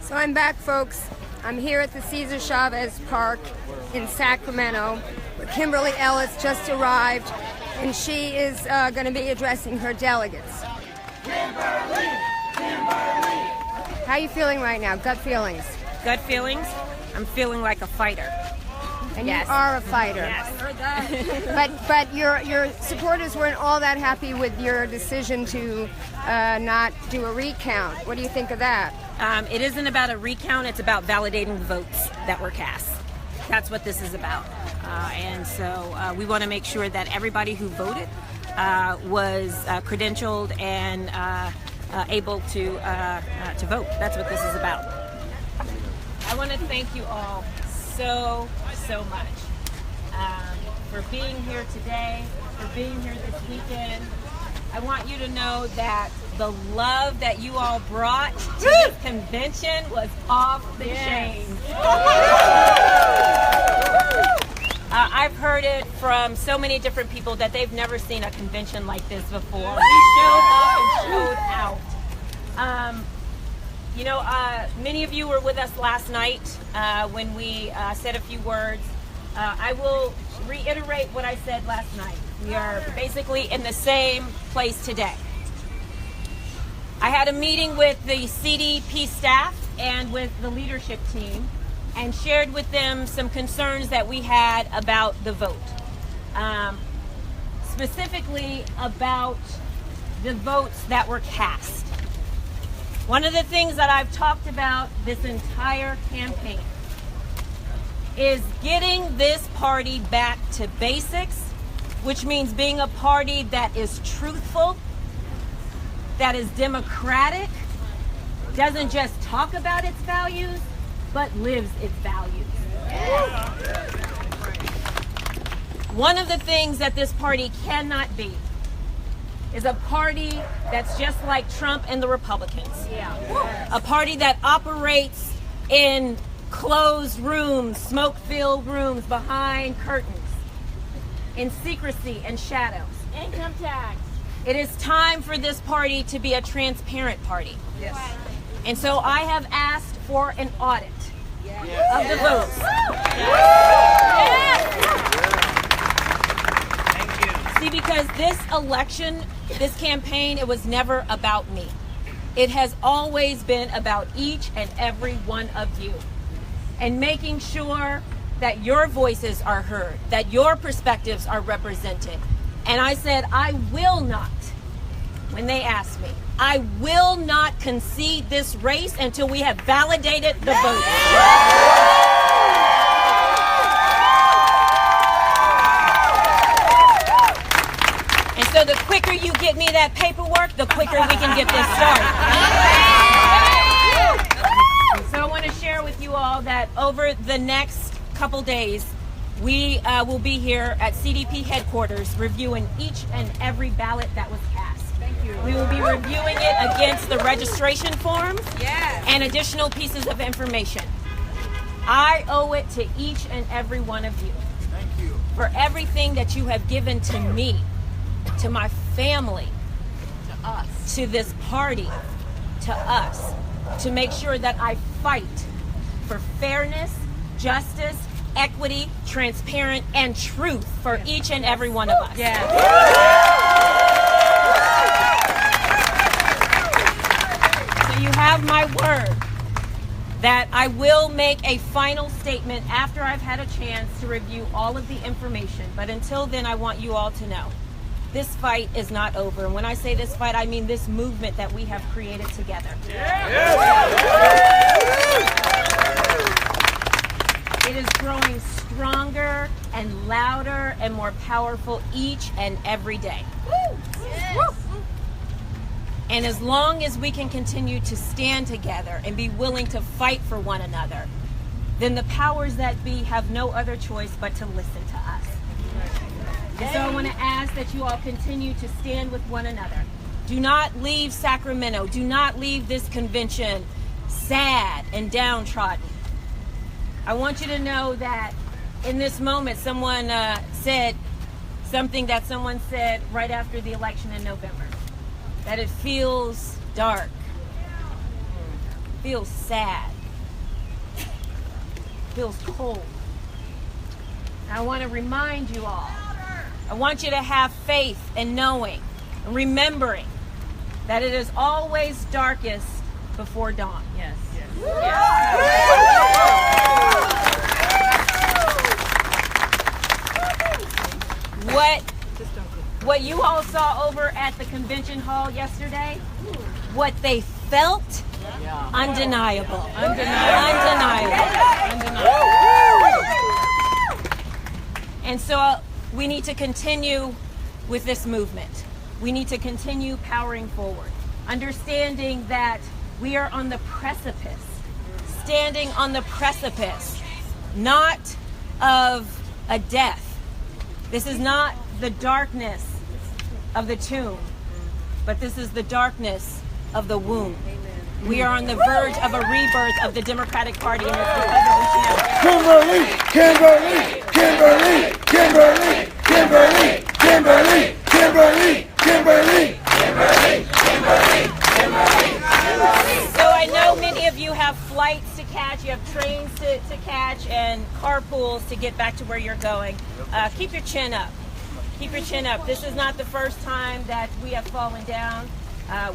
So I'm back, folks. I'm here at the Cesar Chavez Park in Sacramento, where Kimberly Ellis just arrived, and she is going to be addressing her delegates. Kimberly! Kimberly! How are you feeling right now? Gut feelings? Gut feelings? I'm feeling like a fighter. And yes. You are a fighter. Yes. But your supporters weren't all that happy with your decision to not do a recount. What do you think of that? It isn't about a recount. It's about validating the votes that were cast. That's what this is about. And so we want to make sure that everybody who voted was credentialed and able to vote. That's what this is about. I want to thank you all so much for being here today, for being here this weekend. I want you to know that the love that you all brought to this convention was off the chain. I've heard it from so many different people that they've never seen a convention like this before. We showed up and showed out. Many of you were with us last night when we said a few words. I will reiterate what I said last night. We are basically in the same place today. I had a meeting with the CDP staff and with the leadership team and shared with them some concerns that we had about the vote. Specifically about the votes that were cast. One of the things that I've talked about this entire campaign is getting this party back to basics, which means being a party that is truthful, that is democratic, doesn't just talk about its values, but lives its values. One of the things that this party cannot be is a party that's just like Trump and the Republicans. A party that operates in closed rooms, smoke-filled rooms, behind curtains, in secrecy and shadows. Income tax. It is time for this party to be a transparent party. Yes. And so I have asked for an audit of the votes. Thank you. See, because this election, this campaign, it was never about me. It has always been about each and every one of you. And making sure that your voices are heard, that your perspectives are represented. And I said, I will not, when they asked me, I will not concede this race until we have validated the votes. And so the quicker you get me that paperwork, the quicker we can get this started. So I want to share with you all that over the next couple days, we will be here at CDP headquarters reviewing each and every ballot that was cast. Thank you. We will be reviewing it against the registration forms Yes. and additional pieces of information. I owe it to each and every one of you. Thank you. For everything that you have given to me, to my family, To us. to this party, to us, to make sure that I fight for fairness, justice, equity, transparent, and truth for each and every one of us. Yes. So you have my word that I will make a final statement after I've had a chance to review all of the information. But until then, I want you all to know this fight is not over. And when I say this fight, I mean this movement that we have created together. It is growing stronger and louder and more powerful each and every day. Yes. And as long as we can continue to stand together and be willing to fight for one another, then the powers that be have no other choice but to listen to us. And so I want to ask that you all continue to stand with one another. Do not leave Sacramento. Do not leave this convention sad and downtrodden. I want you to know that in this moment, someone said something that someone said right after the election in November, that it feels dark, feels sad. feels cold. I want to remind you all, I want you to have faith in knowing and remembering that it is always darkest before dawn. Yes. What you all saw over at the convention hall yesterday, what they felt, undeniable. And so we need to continue with this movement. We need to continue powering forward, understanding that we are on the precipice, standing on the precipice, not of a death. This is not the darkness of the tomb, but this is the darkness of the womb. We are on the verge of a rebirth of the Democratic Party, and it's because of reaching out. Kimberly, Kimberly, Kimberly, Kimberly, Kimberly, Kimberly, Kimberly, Kimberly, Kimberly, Kimberly, Kimberly. So I know many of you have flights to catch, you have trains to catch, and carpools to get back to where you're going. Keep your chin up. Keep your chin up. This is not the first time that we have fallen down.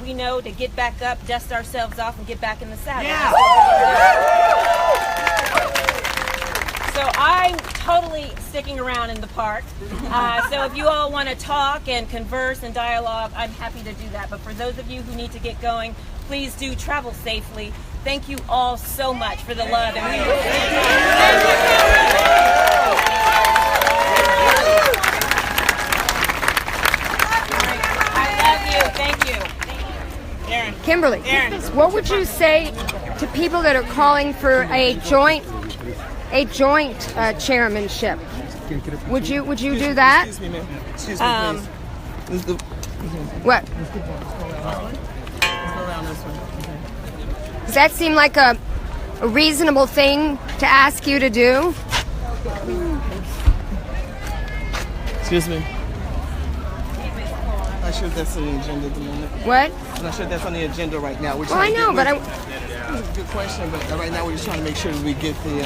We know to get back up, dust ourselves off, and get back in the saddle. Yeah. So I'm totally sticking around in the park. So if you all want to talk and converse and dialogue, I'm happy to do that. But for those of you who need to get going, please do travel safely. Thank you all so much for the love. And we will Kimberly, what would you say to people that are calling for a joint chairmanship? Would you do that? Excuse me, ma'am. Excuse me, please. What? Does that seem like a reasonable thing to ask you to do? Excuse me. I'm not sure if that's on the agenda at the moment. What? I'm not sure if that's on the agenda right now. Well, I know, but That's a good question, but right now we're just trying to make sure that we get the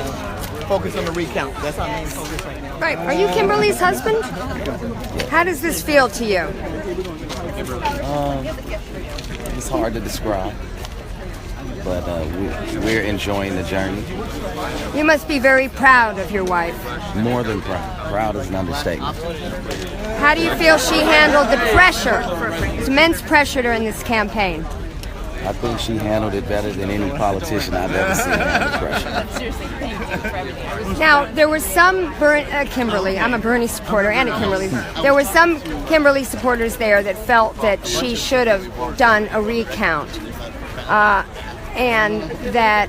focus on the recount. That's our main focus right now. Right. Are you Kimberly's husband? How does this feel to you? It's hard to describe, but we're enjoying the journey. You must be very proud of your wife. More than proud. Proud is an understatement. How do you feel she handled the pressure? There's immense pressure during this campaign. I think she handled it better than any politician I've ever seen under pressure. Now, there were some Kimberly, I'm a Bernie supporter and a Kimberly. There were some Kimberly supporters there that felt that she should have done a recount. And that,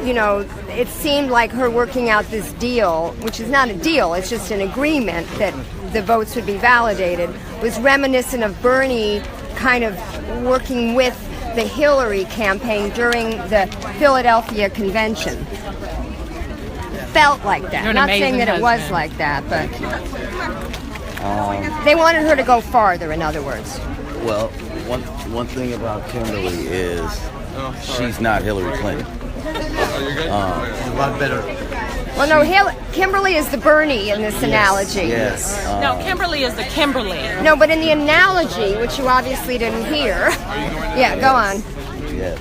you know, it seemed like her working out this deal, which is not a deal, it's just an agreement that the votes would be validated, was reminiscent of Bernie kind of working with the Hillary campaign during the Philadelphia convention. Felt like that. You're an not saying that amazing it was husband. like that, but they wanted her to go farther, in other words. Well, one thing about Kimberly is she's not Hillary Clinton. A lot better. Well, no, Kimberly is the Bernie in this analogy. Yes. No, Kimberly is the Kimberly. No, but in the analogy, which you obviously didn't hear. Yeah, go on. Yes.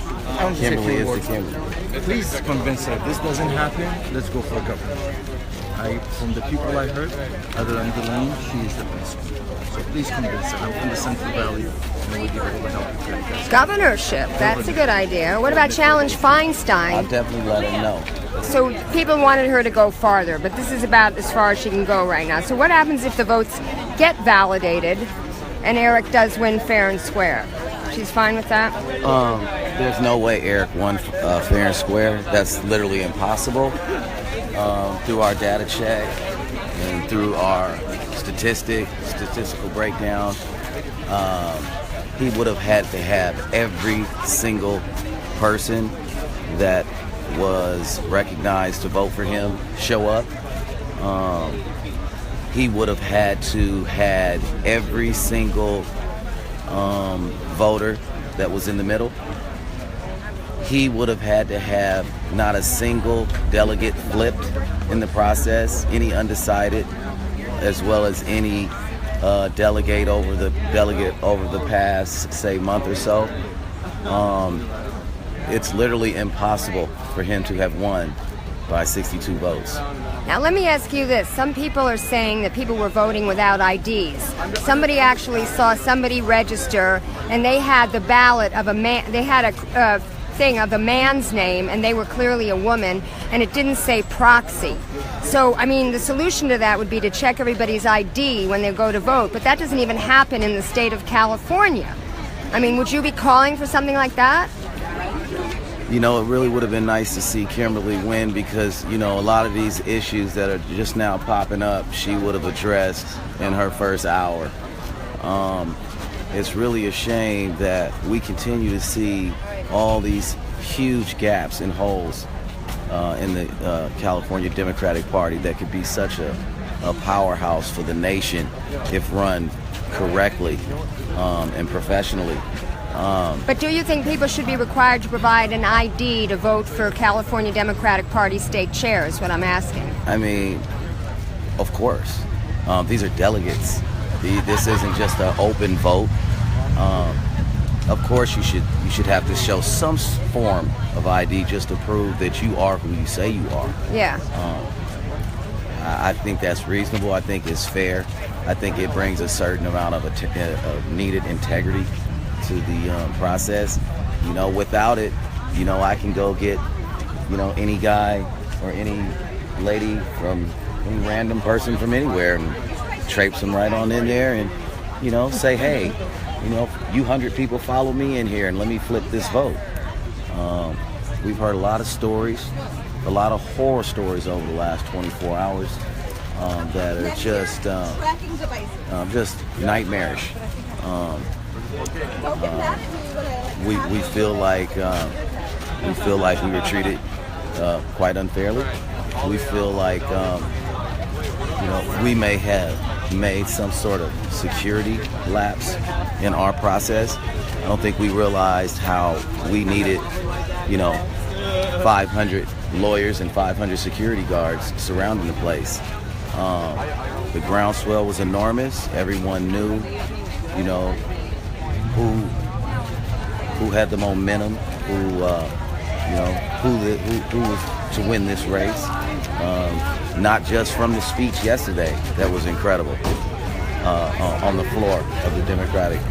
Kimberly is the Kimberly. Please convince her. If this doesn't happen, let's go for governor. From the people I heard, other than Delaney, she is the best one. So please convince her. I'm from the Central Valley, and we'll give her all the help we can. Governorship, that's a good idea. What about Challenge I'll Feinstein? definitely let her know. So people wanted her to go farther, but this is about as far as she can go right now. So what happens if the votes get validated and Eric does win fair and square? She's fine with that? There's no way Eric won fair and square. That's literally impossible. Through our data check and through our statistical breakdown, he would have had to have every single person that was recognized to vote for him show up. He would have had to had every single voter that was in the middle he would have had to have not a single delegate flipped in the process, any undecided, as well as any delegate over the past, say, month or so. It's literally impossible for him to have won by 62 votes. Now let me ask you this. Some people are saying that people were voting without IDs. Somebody actually saw somebody register and they had the ballot of a man, they had a thing of a man's name and they were clearly a woman and it didn't say proxy. So, I mean, the solution to that would be to check everybody's ID when they go to vote, but that doesn't even happen in the state of California. I mean, would you be calling for something like that? You know, it really would have been nice to see Kimberly win because, you know, a lot of these issues that are just now popping up, she would have addressed in her first hour. It's really a shame that we continue to see all these huge gaps and holes in the California Democratic Party that could be such a powerhouse for the nation if run correctly and professionally. But do you think people should be required to provide an ID to vote for California Democratic Party state chair is what I'm asking? I mean, of course. These are delegates. This isn't just an open vote. Of course you should have to show some form of ID just to prove that you are who you say you are. Yeah. I think that's reasonable. I think it's fair. I think it brings a certain amount of needed integrity to the process. You know, without it, you know, I can go get, you know, any guy or any lady from any random person from anywhere and traipse them right on in there and, you know, say, hey, you know, you 100 people follow me in here and let me flip this vote. We've heard a lot of stories, a lot of horror stories over the last 24 hours that are just nightmarish. We feel like we were treated quite unfairly. We feel like you know, we may have made some sort of security lapse in our process. I don't think we realized how we needed, you know, 500 lawyers and 500 security guards surrounding the place. The groundswell was enormous. Everyone knew, you know, who had the momentum, who was to win this race. Not just from the speech yesterday, that was incredible, on the floor of the Democratic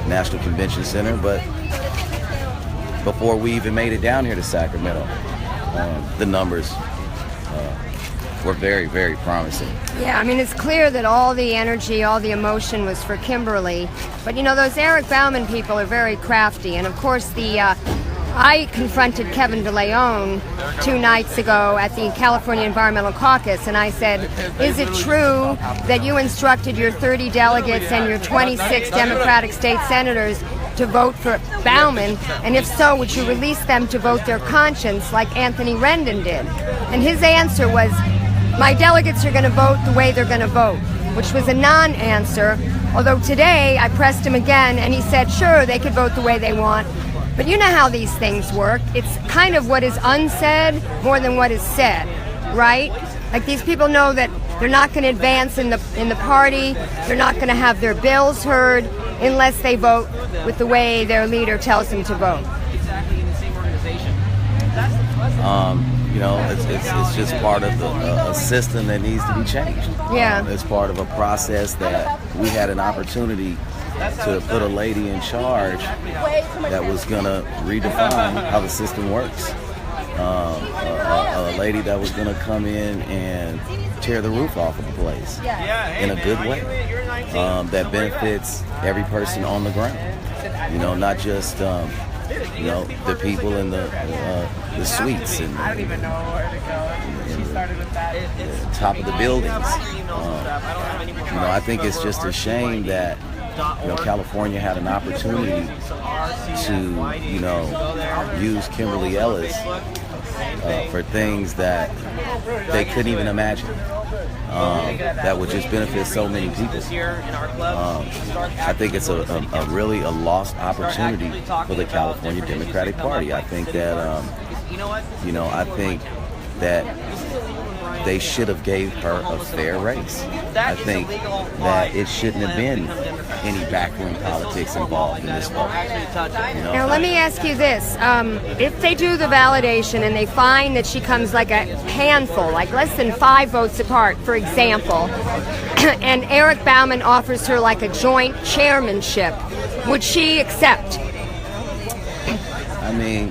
National Convention Center, but before we even made it down here to Sacramento, the numbers were very, very promising. Yeah, I mean, it's clear that all the energy, all the emotion was for Kimberly. But, you know, those Eric Bauman people are very crafty. And, of course, I confronted Kevin DeLeon 2 nights ago at the California Environmental Caucus, and I said, is it true that you instructed your 30 delegates and your 26 Democratic state senators to vote for Bauman, and if so, would you release them to vote their conscience like Anthony Rendon did? And his answer was, my delegates are going to vote the way they're going to vote, which was a non-answer, although today I pressed him again and he said, sure, they could vote the way they want. But you know how these things work. It's kind of what is unsaid more than what is said, right? Like, these people know that they're not going to advance in the party, they're not going to have their bills heard unless they vote with the way their leader tells them to vote. You know, it's just part of a system that needs to be changed. Yeah. It's part of a process that we had an opportunity to put a lady in charge that was going to redefine how the system works. A lady that was going to come in and tear the roof off of the place in a good way that benefits every person on the ground. You know, not just you know, the people in the suites and the top of the buildings. You know, I think it's just a shame that California had an opportunity to, use Kimberly Ellis for things that they couldn't even imagine. That would just benefit so many people. I think it's a really lost opportunity for the California Democratic Party. I think that, I think that they should have gave her a fair race. I think that it shouldn't have been any backroom politics involved in this vote. Now let me ask you this. If they do the validation and they find that she comes like a handful, like less than 5 votes apart, for example, and Eric Bauman offers her like a joint chairmanship, would she accept? I mean,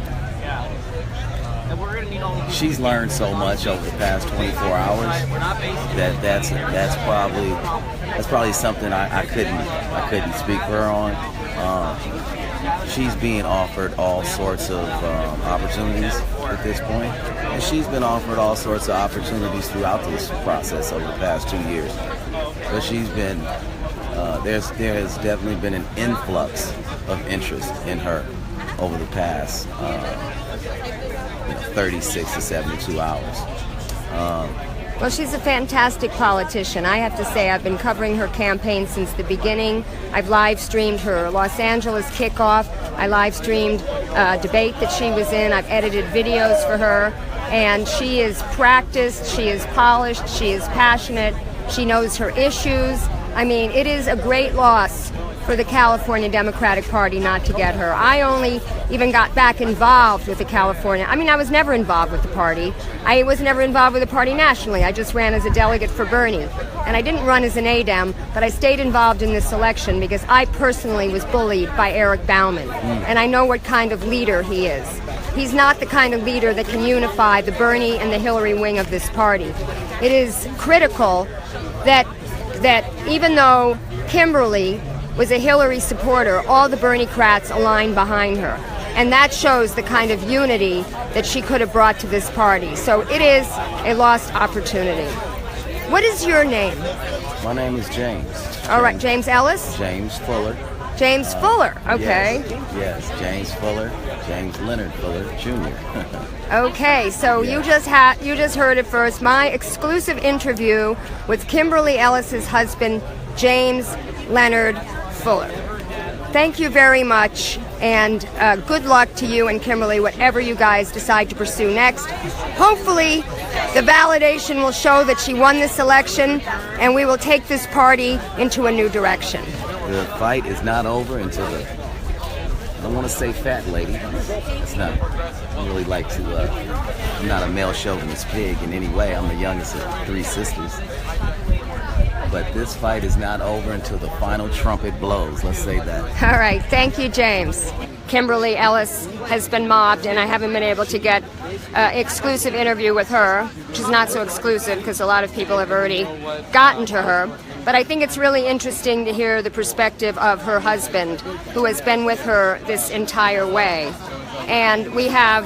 she's learned so much over the past 24 hours that that's probably something I couldn't speak for her on. She's being offered all sorts of opportunities at this point, and she's been offered all sorts of opportunities throughout this process over the past 2 years. But she's been there has definitely been an influx of interest in her over the past 36 to 72 hours. Well, she's a fantastic politician. I have to say, I've been covering her campaign since the beginning. I've live streamed her Los Angeles kickoff. I live streamed a debate that she was in. I've edited videos for her. And she is practiced, she is polished, she is passionate, she knows her issues. I mean, it is a great loss for the California Democratic Party not to get her. I only even got back involved with the California. I mean, I was never involved with the party. I was never involved with the party nationally. I just ran as a delegate for Bernie. And I didn't run as an A Dem, but I stayed involved in this election because I personally was bullied by Eric Bauman. And I know what kind of leader he is. He's not the kind of leader that can unify the Bernie and the Hillary wing of this party. It is critical that even though Kimberly was a Hillary supporter, all the Bernie-crats aligned behind her. And that shows the kind of unity that she could have brought to this party. So it is a lost opportunity. What is your name? My name is James. All right, James Ellis? James Fuller. James Fuller, okay. Yes, James Fuller, James Leonard Fuller, Jr. Okay, so you just heard it first. My exclusive interview with Kimberly Ellis's husband, James Leonard Fuller. Thank you very much, and good luck to you and Kimberly, whatever you guys decide to pursue next. Hopefully, the validation will show that she won this election, and we will take this party into a new direction. The fight is not over until I don't want to say fat lady. It's not. I don't really like to. I'm not a male chauvinist pig in any way. I'm the youngest of 3 sisters. But this fight is not over until the final trumpet blows. Let's say that. All right. Thank you, James. Kimberly Ellis has been mobbed, and I haven't been able to get exclusive interview with her, which is not so exclusive because a lot of people have already gotten to her. But I think it's really interesting to hear the perspective of her husband, who has been with her this entire way. And we have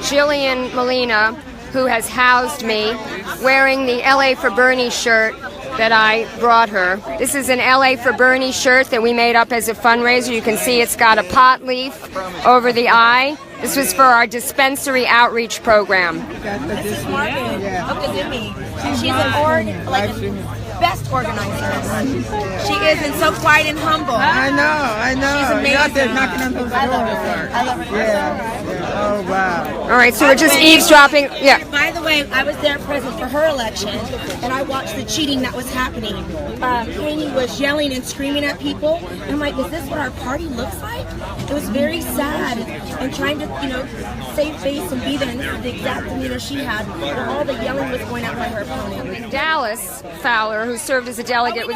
Jillian Molina, who has housed me, wearing the LA for Bernie shirt that I brought her. This is an LA for Bernie shirt that we made up as a fundraiser. You can see it's got a pot leaf over the eye. This was for our dispensary outreach program. This is Morgan. She's an best organizer. She is, and so quiet and humble. I know. She's amazing. You're out there knocking on those doors. I love her. Yeah. Oh, wow. All right, so we're just eavesdropping. Yeah. By the way, I was there present for her election, and I watched the cheating that was happening. Haney was yelling and screaming at people. And I'm like, is this what our party looks like? It was very sad, and trying to, save face and be there, and this is the exact demeanor she had, where all the yelling was going out by her opponent. Dallas Fowler, who served as a delegate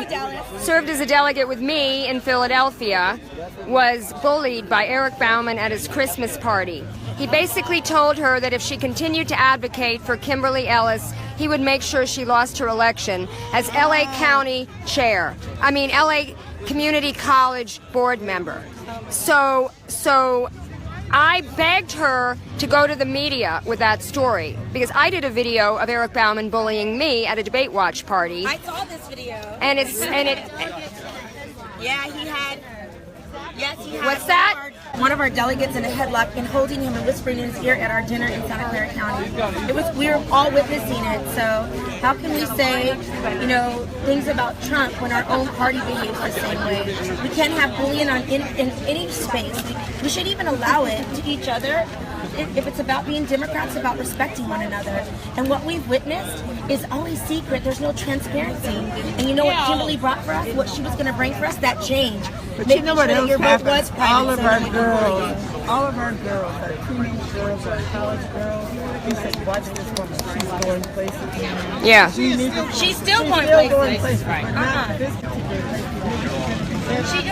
with me in Philadelphia, was bullied by Eric Bauman at his Christmas party. He basically told her that if she continued to advocate for Kimberly Ellis, he would make sure she lost her election as LA County chair. LA Community College board member. So I begged her to go to the media with that story because I did a video of Eric Bauman bullying me at a debate watch party. I saw this video. And Yeah, he had. Yes, he had. What's that? One of our delegates in a headlock and holding him and whispering in his ear at our dinner in Santa Clara County. We were all witnessing it. So how can we say, things about Trump when our own party behaves the same way? We can't have bullying in any space. We should even allow it to each other. If it's about being Democrats, about respecting one another. And what we've witnessed is always secret. There's no transparency. And you know what Kimberly brought for us? What she was going to bring for us? That change. But you know what else happened? All of our girls, our teenage girls, our college girls, we said, watch this woman. She's going places. Yeah. She's still going places.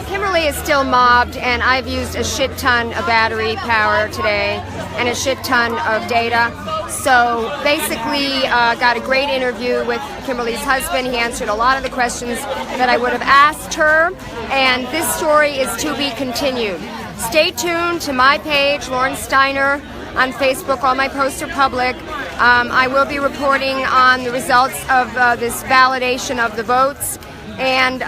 Kimberly is still mobbed, and I've used a shit ton of battery power today and a shit ton of data. So basically, got a great interview with Kimberly's husband. He answered a lot of the questions that I would have asked her, and this story is to be continued. Stay tuned to my page, Lauren Steiner, on Facebook. All my posts are public. I will be reporting on the results of this validation of the votes, and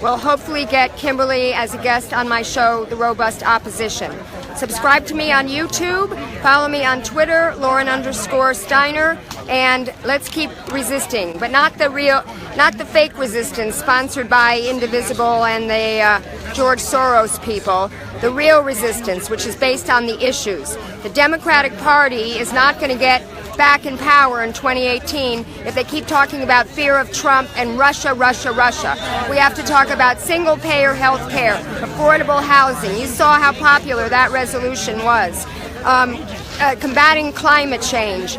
we'll hopefully get Kimberly as a guest on my show, The Robust Opposition. Subscribe to me on YouTube, follow me on Twitter, Lauren_Steiner, and let's keep resisting, but not the fake resistance sponsored by Indivisible and the George Soros people. The real resistance, which is based on the issues. The Democratic Party is not going to get back in power in 2018 if they keep talking about fear of Trump and Russia. We have to talk about single-payer health care, affordable housing. You saw how popular that resolution was. Combating climate change,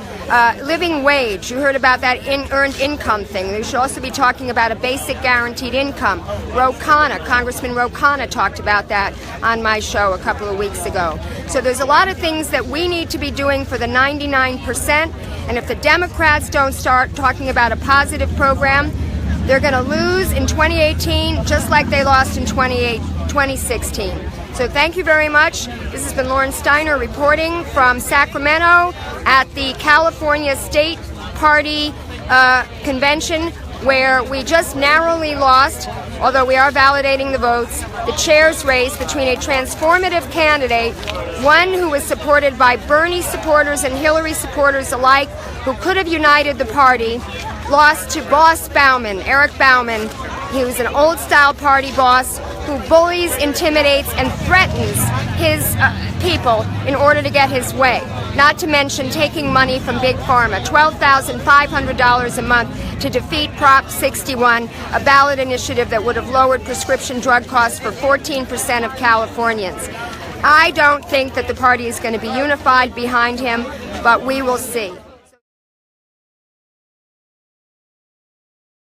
living wage. You heard about that earned income thing. We should also be talking about a basic guaranteed income. Congressman Ro Khanna talked about that on my show a couple of weeks ago. So there's a lot of things that we need to be doing for the 99%, and if the Democrats don't start talking about a positive program, they're going to lose in 2018 just like they lost in 2016. So thank you very much. This has been Lauren Steiner reporting from Sacramento at the California State Party convention, where we just narrowly lost, although we are validating the votes, the chair's race between a transformative candidate, one who was supported by Bernie supporters and Hillary supporters alike, who could have united the party, lost to boss Bauman, Eric Bauman. He was an old-style party boss who bullies, intimidates, and threatens his people in order to get his way. Not to mention taking money from Big Pharma, $12,500 a month to defeat Prop 61, a ballot initiative that would have lowered prescription drug costs for 14% of Californians. I don't think that the party is going to be unified behind him, but we will see.